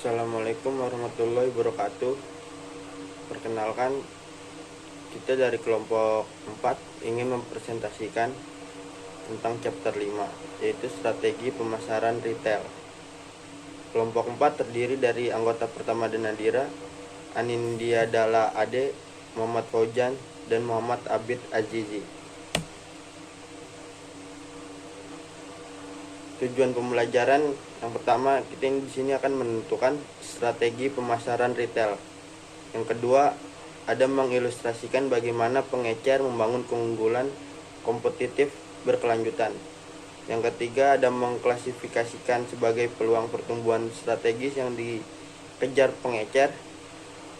Assalamualaikum warahmatullahi wabarakatuh. Perkenalkan, kita dari kelompok 4 ingin mempresentasikan tentang chapter 5, yaitu strategi pemasaran retail. Kelompok 4 terdiri dari anggota pertama Nadira, Anindya Dala Ade, Muhammad Faujan, dan Muhammad Abid Azizi. Tujuan pembelajaran yang pertama, kita di sini akan menentukan strategi pemasaran retail. Yang kedua, ada mengilustrasikan bagaimana pengecer membangun keunggulan kompetitif berkelanjutan. Yang ketiga, ada mengklasifikasikan sebagai peluang pertumbuhan strategis yang dikejar pengecer.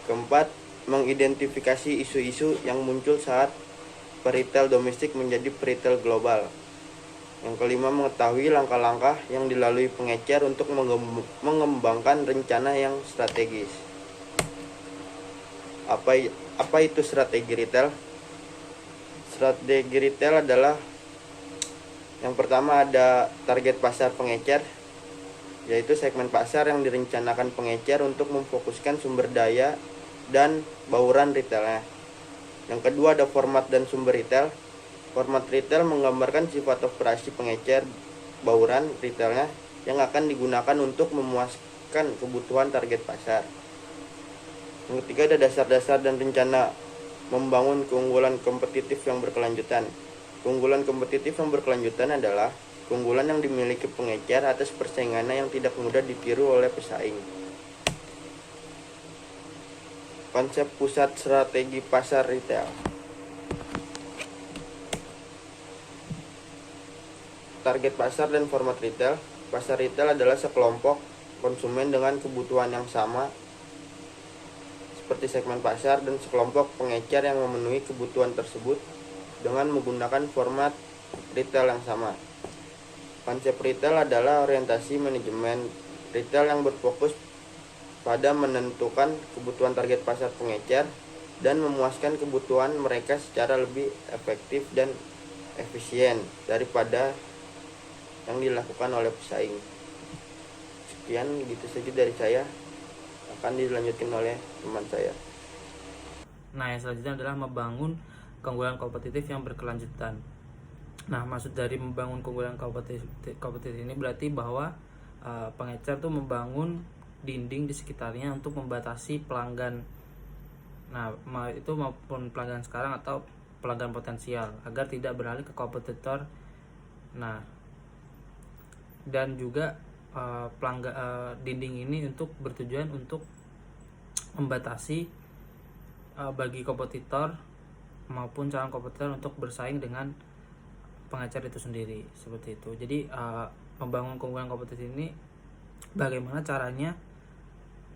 Keempat, mengidentifikasi isu-isu yang muncul saat peritel domestik menjadi peritel global. Yang kelima, mengetahui langkah-langkah yang dilalui pengecer untuk mengembangkan rencana yang strategis. Apa itu strategi retail? Strategi retail adalah yang pertama, ada target pasar pengecer, yaitu segmen pasar yang direncanakan pengecer untuk memfokuskan sumber daya dan bauran retailnya. Yang kedua, ada format dan sumber retail. Format retail menggambarkan sifat operasi pengecer bauran retailnya yang akan digunakan untuk memuaskan kebutuhan target pasar. Yang ketiga, ada dasar-dasar dan rencana membangun keunggulan kompetitif yang berkelanjutan. Keunggulan kompetitif yang berkelanjutan adalah keunggulan yang dimiliki pengecer atas persaingannya yang tidak mudah ditiru oleh pesaing. Konsep pusat strategi pasar retail. Target pasar dan format retail. Pasar retail adalah sekelompok konsumen dengan kebutuhan yang sama seperti segmen pasar, dan sekelompok pengecer yang memenuhi kebutuhan tersebut dengan menggunakan format retail yang sama. Konsep retail adalah orientasi manajemen retail yang berfokus pada menentukan kebutuhan target pasar pengecer dan memuaskan kebutuhan mereka secara lebih efektif dan efisien daripada yang dilakukan oleh pesaing. Sekian, gitu saja dari saya. Akan dilanjutkan oleh teman saya. Nah, yang selanjutnya adalah membangun keunggulan kompetitif yang berkelanjutan. Nah, maksud dari membangun keunggulan kompetitif ini berarti bahwa pengecer tuh membangun dinding di sekitarnya untuk membatasi pelanggan. Nah, itu maupun pelanggan sekarang atau pelanggan potensial agar tidak beralih ke kompetitor. Nah, dan juga dinding ini untuk bertujuan untuk membatasi bagi kompetitor maupun calon kompetitor untuk bersaing dengan pengecer itu sendiri, seperti itu. Jadi membangun keunggulan kompetitif ini bagaimana caranya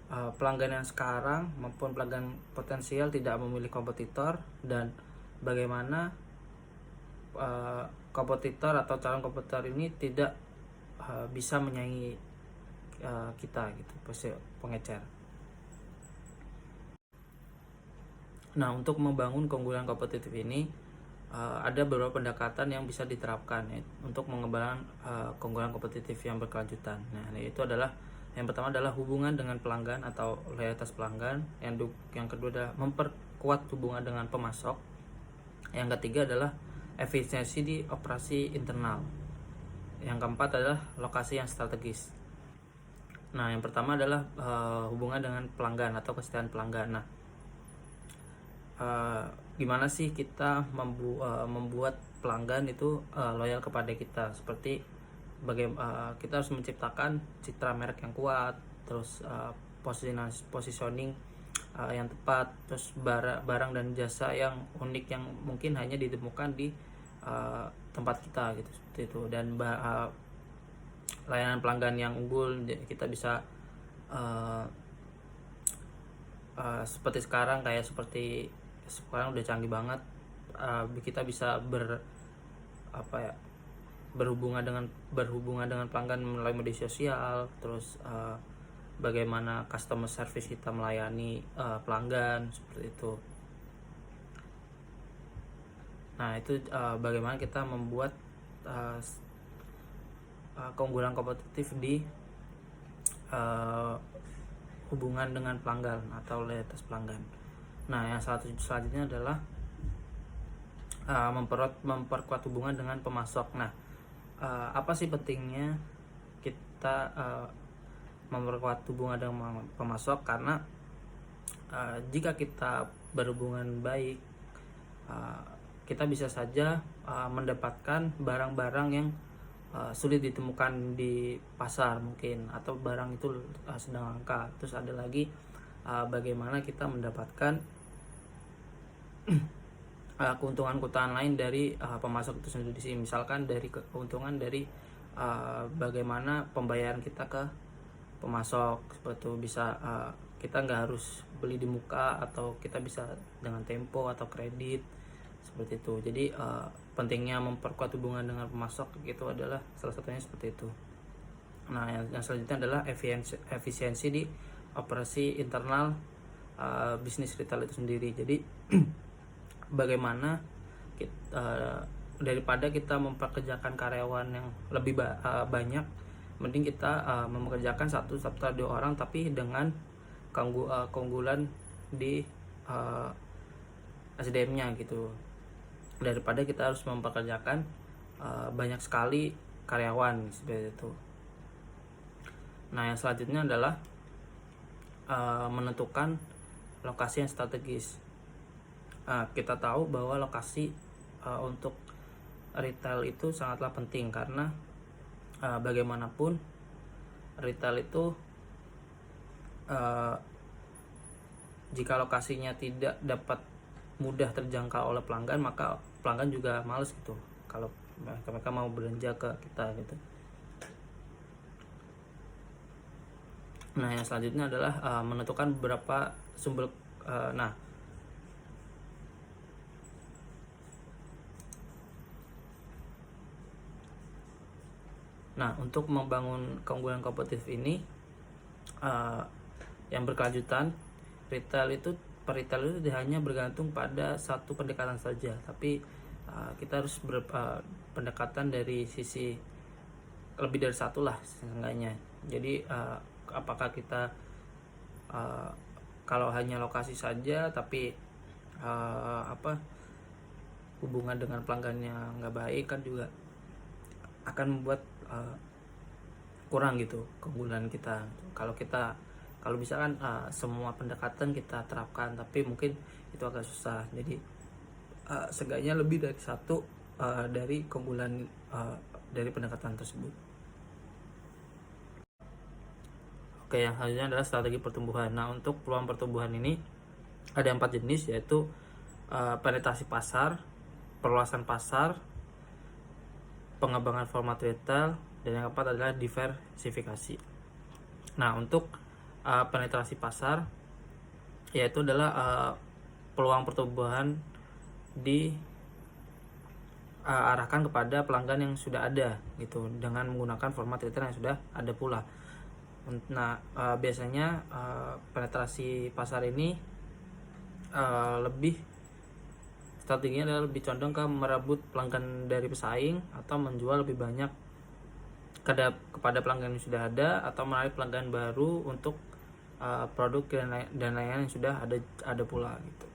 pelanggan yang sekarang maupun pelanggan potensial tidak memilih kompetitor, dan bagaimana kompetitor atau calon kompetitor ini tidak bisa menyaingi kita gitu, pengecer. Nah, untuk membangun keunggulan kompetitif ini ada beberapa pendekatan yang bisa diterapkan ya, untuk mengembangkan keunggulan kompetitif yang berkelanjutan. Nah, itu adalah yang pertama adalah hubungan dengan pelanggan atau loyalitas pelanggan. Yang kedua adalah memperkuat hubungan dengan pemasok. Yang ketiga adalah efisiensi di operasi internal. Yang keempat adalah lokasi yang strategis. Nah, yang pertama adalah hubungan dengan pelanggan atau kesetiaan pelanggan. Nah, gimana sih kita membuat pelanggan itu loyal kepada kita? Seperti kita harus menciptakan citra merek yang kuat, terus positioning yang tepat, terus barang dan jasa yang unik yang mungkin hanya ditemukan di tempat kita gitu, seperti itu. Dan layanan pelanggan yang unggul, kita bisa seperti sekarang udah canggih banget, kita bisa berhubungan dengan pelanggan melalui media sosial, terus bagaimana customer service kita melayani pelanggan, seperti itu. Nah, itu bagaimana kita membuat keunggulan kompetitif di hubungan dengan pelanggan atau loyalitas pelanggan. Nah, yang selanjutnya adalah memperkuat hubungan dengan pemasok. Nah, apa sih pentingnya kita memperkuat hubungan dengan pemasok? Karena jika kita berhubungan baik, kita bisa saja mendapatkan barang-barang yang sulit ditemukan di pasar mungkin, atau barang itu sedang langka. Terus ada lagi bagaimana kita mendapatkan keuntungan-keuntungan lain dari pemasok itu sendiri. Misalkan dari keuntungan dari bagaimana pembayaran kita ke pemasok, seperti itu bisa kita nggak harus beli di muka, atau kita bisa dengan tempo atau kredit, seperti itu. Jadi pentingnya memperkuat hubungan dengan pemasok itu adalah salah satunya seperti itu. Nah, yang selanjutnya adalah efisiensi di operasi internal bisnis retail itu sendiri. Jadi bagaimana daripada kita mempekerjakan karyawan yang lebih banyak, mending kita mempekerjakan satu atau dua orang tapi dengan keunggulan di SDM-nya gitu, daripada kita harus mempekerjakan banyak sekali karyawan seperti itu. Nah, yang selanjutnya adalah menentukan lokasi yang strategis. Kita tahu bahwa lokasi untuk retail itu sangatlah penting, karena bagaimanapun retail itu jika lokasinya tidak dapat mudah terjangkau oleh pelanggan, maka pelanggan juga males gitu kalau mereka mau belanja ke kita gitu. Nah, yang selanjutnya adalah menentukan beberapa sumber. Nah, untuk membangun keunggulan kompetitif ini yang berkelanjutan, retail itu hanya bergantung pada satu pendekatan saja, tapi kita harus pendekatan dari sisi lebih dari satu lah seenggaknya. Jadi apakah kita kalau hanya lokasi saja tapi hubungan dengan pelanggannya nggak baik, kan juga akan membuat kurang gitu keunggulan kita. Kalau bisa kan semua pendekatan kita terapkan, tapi mungkin itu agak susah. Jadi seenggaknya lebih dari satu dari keunggulan dari pendekatan tersebut. Oke, yang selanjutnya adalah strategi pertumbuhan. Nah, untuk peluang pertumbuhan ini ada 4 jenis, yaitu penetrasi pasar, perluasan pasar, pengembangan format retail, dan yang keempat adalah diversifikasi. Nah, untuk penetrasi pasar, yaitu adalah peluang pertumbuhan diarahkan kepada pelanggan yang sudah ada gitu, dengan menggunakan format retail yang sudah ada pula. Nah, biasanya penetrasi pasar ini strateginya adalah lebih condong ke merebut pelanggan dari pesaing, atau menjual lebih banyak kepada pelanggan yang sudah ada, atau menarik pelanggan baru untuk produk dan layanan yang sudah ada pula gitu.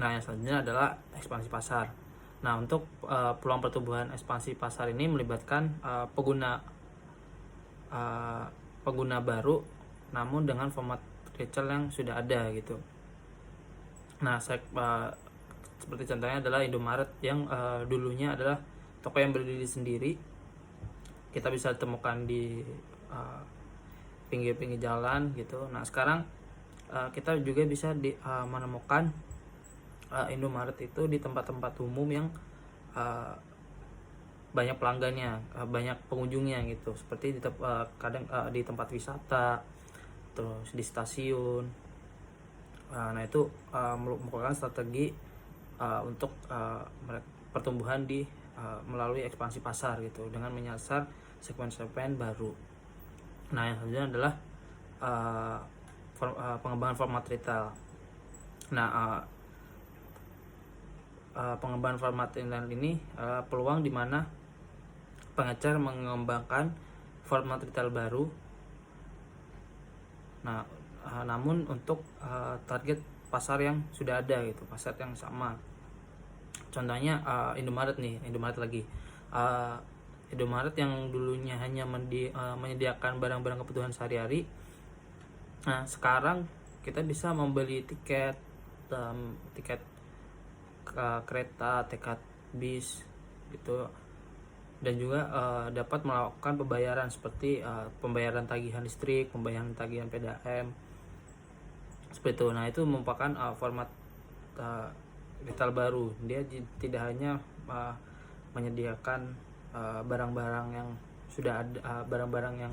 Nah, yang selanjutnya adalah ekspansi pasar. Nah, untuk peluang pertumbuhan ekspansi pasar ini melibatkan pengguna baru namun dengan format retail yang sudah ada gitu. Nah, seperti contohnya adalah Indomaret yang dulunya adalah toko yang berdiri sendiri. Kita bisa temukan di pinggir-pinggir jalan gitu. Nah, sekarang kita juga bisa menemukan Indomaret itu di tempat-tempat umum yang banyak pelanggannya, banyak pengunjungnya gitu, seperti kadang di tempat wisata, terus di stasiun. Nah, itu merupakan strategi untuk pertumbuhan melalui ekspansi pasar gitu, dengan menyasar segmen-segmen baru. Nah, yang selanjutnya adalah pengembangan format retail. Nah, pengembangan format retail ini peluang di mana pengecer mengembangkan format retail baru. Nah, namun untuk target pasar yang sudah ada gitu, pasar yang sama. Contohnya Indomaret nih, Indomaret yang dulunya hanya menyediakan barang-barang kebutuhan sehari-hari. Nah, sekarang kita bisa membeli tiket kereta, tiket bis gitu, dan juga dapat melakukan pembayaran seperti pembayaran tagihan listrik, pembayaran tagihan PDAM seperti itu. Nah, itu merupakan format retail baru. Dia tidak hanya menyediakan barang-barang yang sudah ada, barang-barang yang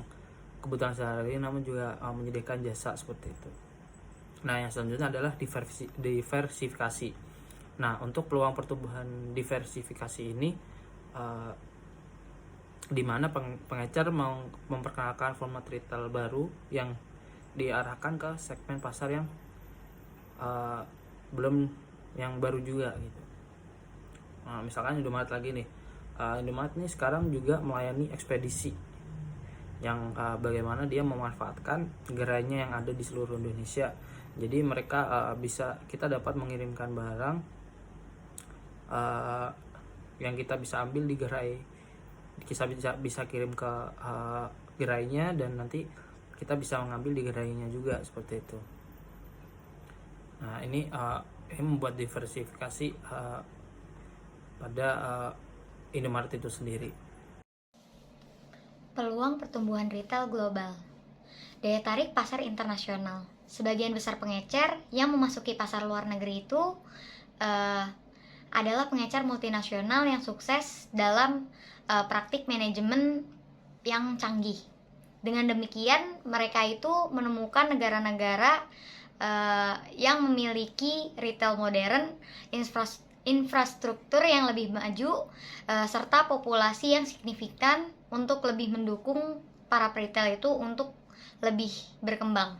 kebutuhan sehari-hari, namun juga menyediakan jasa seperti itu. Nah, yang selanjutnya adalah diversifikasi. Nah, untuk peluang pertumbuhan diversifikasi ini di mana pengecer mau memperkenalkan format retail baru yang diarahkan ke segmen pasar yang baru juga gitu. Nah, misalkan Indomaret lagi nih, Indomaret ini sekarang juga melayani ekspedisi yang bagaimana dia memanfaatkan gerainya yang ada di seluruh Indonesia. Jadi mereka kita dapat mengirimkan barang yang kita bisa ambil di gerai, kita bisa kirim ke gerainya, dan nanti kita bisa mengambil di gerainya juga seperti itu. Nah, ini membuat diversifikasi pada Indomaret itu sendiri. Peluang pertumbuhan retail global. Daya tarik pasar internasional. Sebagian besar pengecer yang memasuki pasar luar negeri itu adalah pengecer multinasional yang sukses dalam praktik manajemen yang canggih. Dengan demikian, mereka itu menemukan negara-negara yang memiliki retail modern, infrastruktur yang lebih maju, serta populasi yang signifikan untuk lebih mendukung para retail itu untuk lebih berkembang.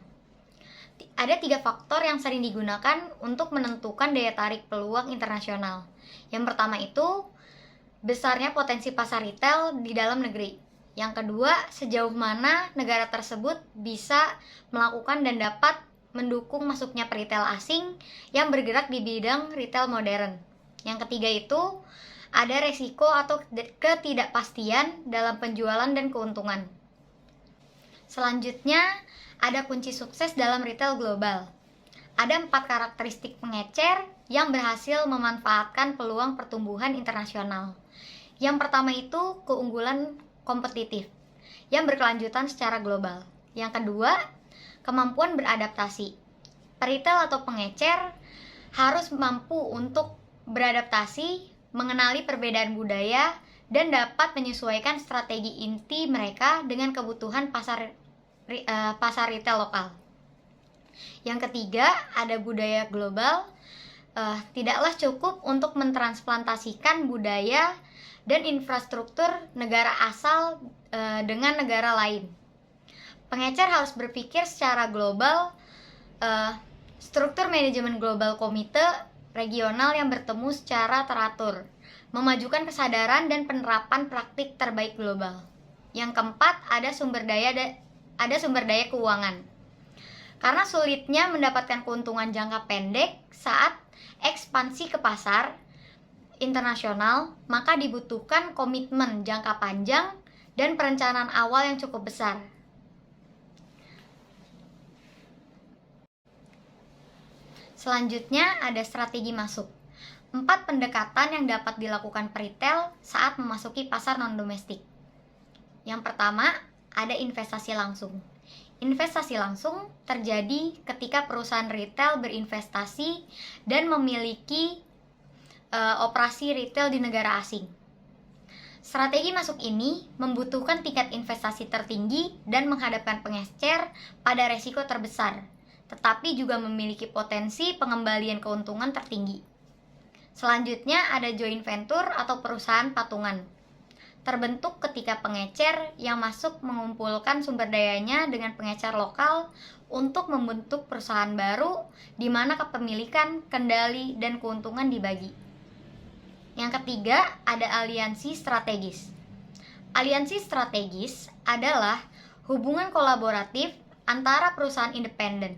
Ada 3 faktor yang sering digunakan untuk menentukan daya tarik peluang internasional. Yang pertama itu besarnya potensi pasar retail di dalam negeri. Yang kedua, sejauh mana negara tersebut bisa melakukan dan dapat mendukung masuknya peritel asing yang bergerak di bidang retail modern. Yang ketiga itu ada resiko atau ketidakpastian dalam penjualan dan keuntungan. Selanjutnya, ada kunci sukses dalam retail global. Ada 4 karakteristik pengecer yang berhasil memanfaatkan peluang pertumbuhan internasional. Yang pertama itu keunggulan kompetitif yang berkelanjutan secara global. Yang kedua, kemampuan beradaptasi. Peritel atau pengecer harus mampu untuk beradaptasi, mengenali perbedaan budaya, dan dapat menyesuaikan strategi inti mereka dengan kebutuhan pasar retail lokal. Yang ketiga, ada budaya global. Tidaklah cukup untuk mentransplantasikan budaya dan infrastruktur negara asal dengan negara lain. Pengecer harus berpikir secara global. Struktur manajemen global komite regional yang bertemu secara teratur, memajukan kesadaran dan penerapan praktik terbaik global. Yang keempat, ada sumber daya keuangan. Karena sulitnya mendapatkan keuntungan jangka pendek saat ekspansi ke pasar internasional, maka dibutuhkan komitmen jangka panjang dan perencanaan awal yang cukup besar. Selanjutnya ada strategi masuk. 4 pendekatan yang dapat dilakukan peritel saat memasuki pasar non-domestik. Yang pertama, ada investasi langsung. Investasi langsung terjadi ketika perusahaan retail berinvestasi dan memiliki operasi retail di negara asing. Strategi masuk ini membutuhkan tingkat investasi tertinggi dan menghadapkan pengecer pada resiko terbesar, tetapi juga memiliki potensi pengembalian keuntungan tertinggi. Selanjutnya ada joint venture atau perusahaan patungan. Terbentuk ketika pengecer yang masuk mengumpulkan sumber dayanya dengan pengecer lokal untuk membentuk perusahaan baru di mana kepemilikan, kendali, dan keuntungan dibagi. Yang ketiga, ada aliansi strategis. Aliansi strategis adalah hubungan kolaboratif antara perusahaan independen.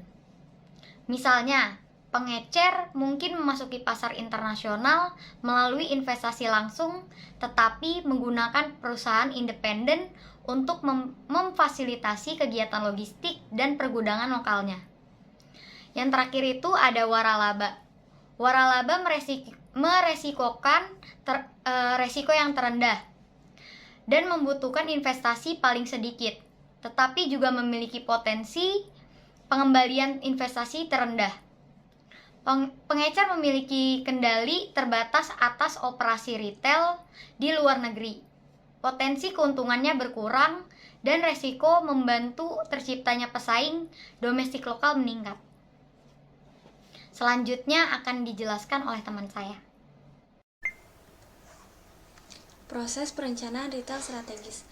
Misalnya, pengecer mungkin memasuki pasar internasional melalui investasi langsung, tetapi menggunakan perusahaan independen untuk memfasilitasi kegiatan logistik dan pergudangan lokalnya. Yang terakhir itu ada waralaba. Waralaba meresikokan resiko yang terendah dan membutuhkan investasi paling sedikit, tetapi juga memiliki potensi pengembalian investasi terendah. Pengecer memiliki kendali terbatas atas operasi retail di luar negeri. Potensi keuntungannya berkurang dan resiko membantu terciptanya pesaing domestik lokal meningkat. Selanjutnya akan dijelaskan oleh teman saya. Proses perencanaan retail strategis.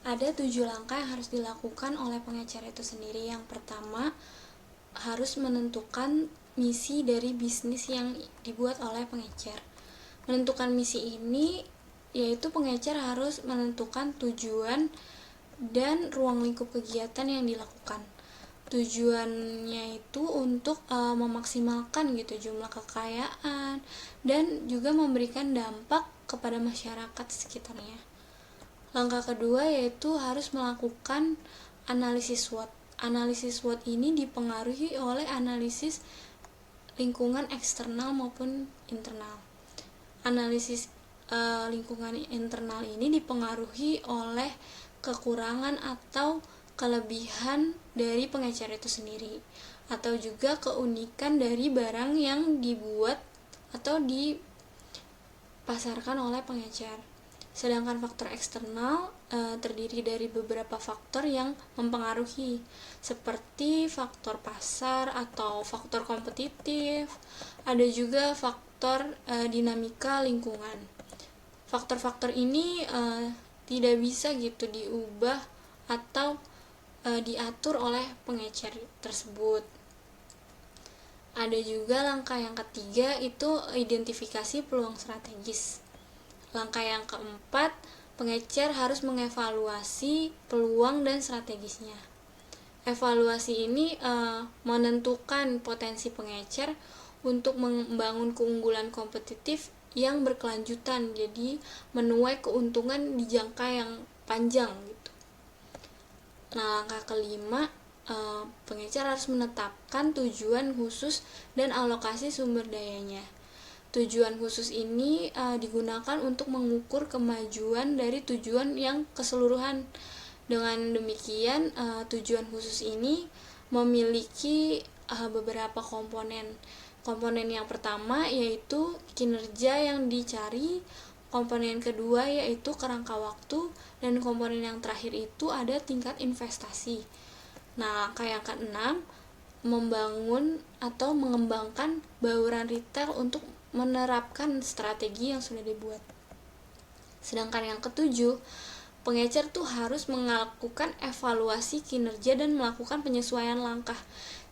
Ada 7 langkah yang harus dilakukan oleh pengecer itu sendiri. Yang pertama, harus menentukan misi dari bisnis yang dibuat oleh pengecer. Menentukan misi ini yaitu pengecer harus menentukan tujuan dan ruang lingkup kegiatan yang dilakukan. Tujuannya itu untuk memaksimalkan gitu jumlah kekayaan dan juga memberikan dampak kepada masyarakat sekitarnya. Langkah kedua yaitu harus melakukan analisis SWOT. Analisis SWOT ini dipengaruhi oleh analisis lingkungan eksternal maupun internal. Analisis lingkungan internal ini dipengaruhi oleh kekurangan atau kelebihan dari pengecer itu sendiri, atau juga keunikan dari barang yang dibuat atau dipasarkan oleh pengecer. Sedangkan faktor eksternal terdiri dari beberapa faktor yang mempengaruhi, seperti faktor pasar atau faktor kompetitif. Ada juga faktor dinamika lingkungan. Faktor-faktor ini tidak bisa gitu diubah atau diatur oleh pengecer tersebut. Ada juga langkah yang ketiga, itu identifikasi peluang strategis. Langkah yang keempat, pengecer harus mengevaluasi peluang dan strategisnya. Evaluasi ini menentukan potensi pengecer untuk membangun keunggulan kompetitif yang berkelanjutan, jadi menuai keuntungan di jangka yang panjang gitu. Nah, langkah kelima, pengecer harus menetapkan tujuan khusus dan alokasi sumber dayanya. Tujuan khusus ini digunakan untuk mengukur kemajuan dari tujuan yang keseluruhan. Dengan demikian, tujuan khusus ini memiliki beberapa komponen. Komponen yang pertama yaitu kinerja yang dicari, komponen kedua yaitu kerangka waktu, dan komponen yang terakhir itu ada tingkat investasi. Nah, langkah yang keenam, membangun atau mengembangkan bauran retail untuk menerapkan strategi yang sudah dibuat. Sedangkan yang ketujuh, pengecer tuh harus melakukan evaluasi kinerja dan melakukan penyesuaian langkah.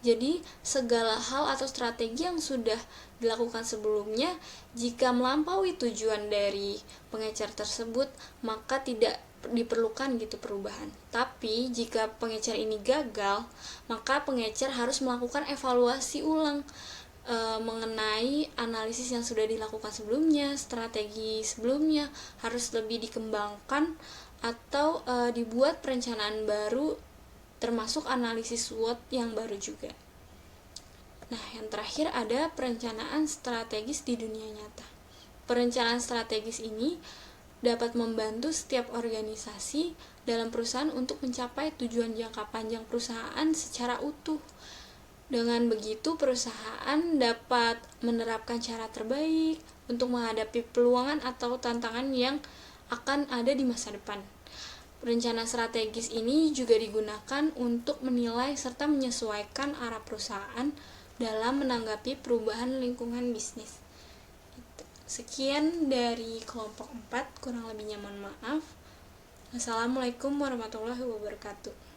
Jadi segala hal atau strategi yang sudah dilakukan sebelumnya, jika melampaui tujuan dari pengecer tersebut, maka tidak diperlukan gitu perubahan. Tapi jika pengecer ini gagal, maka pengecer harus melakukan evaluasi ulang mengenai analisis yang sudah dilakukan sebelumnya, strategi sebelumnya harus lebih dikembangkan atau dibuat perencanaan baru, termasuk analisis SWOT yang baru juga. Nah, yang terakhir ada perencanaan strategis di dunia nyata. Perencanaan strategis ini dapat membantu setiap organisasi dalam perusahaan untuk mencapai tujuan jangka panjang perusahaan secara utuh. Dengan begitu, perusahaan dapat menerapkan cara terbaik untuk menghadapi peluang atau tantangan yang akan ada di masa depan. Rencana strategis ini juga digunakan untuk menilai serta menyesuaikan arah perusahaan dalam menanggapi perubahan lingkungan bisnis. Sekian dari kelompok 4, kurang lebihnya mohon maaf. Assalamualaikum warahmatullahi wabarakatuh.